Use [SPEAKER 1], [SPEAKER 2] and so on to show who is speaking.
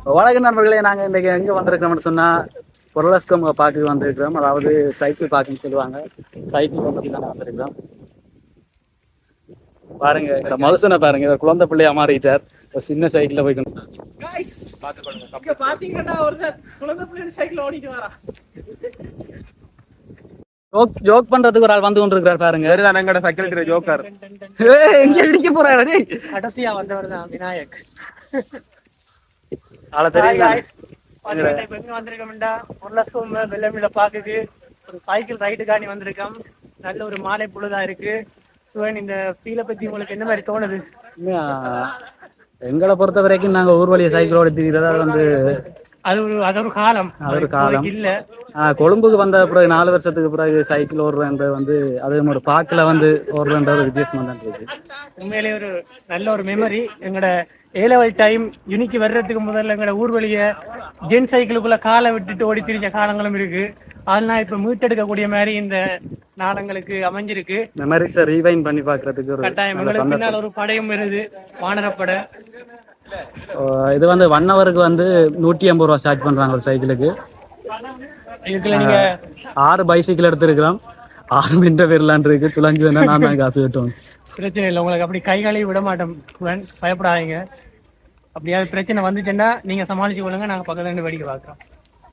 [SPEAKER 1] வணக்கம் நண்பர்களே, நாங்கள் இன்றைக்கு எங்கே வந்திருக்கோம்னு சொன்னால் பொருளஸ்கம் பார்க்க வந்திருக்கிறோம். அதாவது சைக்கிள் பார்க்குன்னு சொல்லுவாங்க. சைக்கிள் பற்றி நாங்கள் வந்திருக்கிறோம். பாருங்க, இந்த மனுஷனை பாருங்க, இவர் குழந்தை பிள்ளையா மாறிட்டார். ஒரு சின்ன சைக்கிளில் போய் ஜோக் பண்றதுக்கு ஒரு ஆள் வந்து கொண்டிருக்கிறார் பாருங்க.
[SPEAKER 2] வேறுதான் எங்கட சைக்கிள் ஜோக்கர்.
[SPEAKER 1] எங்க இடிக்க போறாரு?
[SPEAKER 3] கடைசியா வந்தவர் தான் விநாயக். வந்திருக்கோம்டா பொருளஸ்கம் வெள்ளமில்ல பாக்குது. ஒரு சைக்கிள் ரைடுக்காண்டி வந்திருக்கோம். நல்ல ஒரு மாலை பொழுதா இருக்கு. சுவன், இந்த ஃபீலை பத்தி உங்களுக்கு என்ன மாதிரி தோணுது?
[SPEAKER 1] எங்களை பொறுத்த வரைக்கும் நாங்க ஊர் வழியை சைக்கிள் ஓடிக்கிறதா வந்து
[SPEAKER 3] அது ஒரு காலம் இல்ல.
[SPEAKER 1] கொழும்புக்கு வந்த பிறகு 4 வருஷத்துக்கு பிறகு சைக்கிள் ஓடுறேன்றது வந்து அது ஒரு பாக்கில வந்து ஓடுறன்ற ஒரு வித்தியாசமா தான் இருக்கு.
[SPEAKER 3] உண்மையிலே ஒரு நல்ல ஒரு மெமரி. எங்களோட ஏலவல் டைம் யூனிக்கு வர்றதுக்கு முதல்ல எங்களோட ஊர் வழிய ஜென் சைக்கிளுக்குள்ள காலை விட்டுட்டு ஓடி திரிஞ்ச காலங்களும் இருக்கு. அதெல்லாம் இப்ப மீட்டெடுக்கக்கூடிய மாதிரி இந்த நாளங்களுக்கு அமைஞ்சிருக்கு.
[SPEAKER 1] மெமரிஸை ரீவைண்ட் பண்ணி பாக்குறதுக்கு ஒரு
[SPEAKER 3] கட்டாயம். எங்களுக்கு பின்னால் ஒரு படையும் வருது, வானரப்படை.
[SPEAKER 1] இது வந்து 1 ஹவருக்கு வந்து 150 ரூபா சார்ஜ் பண்றாங்க ஒரு சைக்கிளுக்கு.
[SPEAKER 3] இதுல நீங்க
[SPEAKER 1] 6 பைசைக்கிள் எடுத்துருக்கிறோம். 6 மினிட் பேர்லான் இருக்கு. துளஞ்சி வேணா நான் தான் காசு கட்டுவோம்.
[SPEAKER 3] பிரச்சனை இல்லை, உங்களுக்கு அப்படி கைகாலையும் விட மாட்டோம். பயப்படாதீங்க. அப்படியாவது பிரச்சனை வந்துச்சுன்னா நீங்க சமாளிச்சு கொள்ளுங்க, நாங்க பக்கத்துல இருந்து வேடிக்கை பார்க்குறோம்.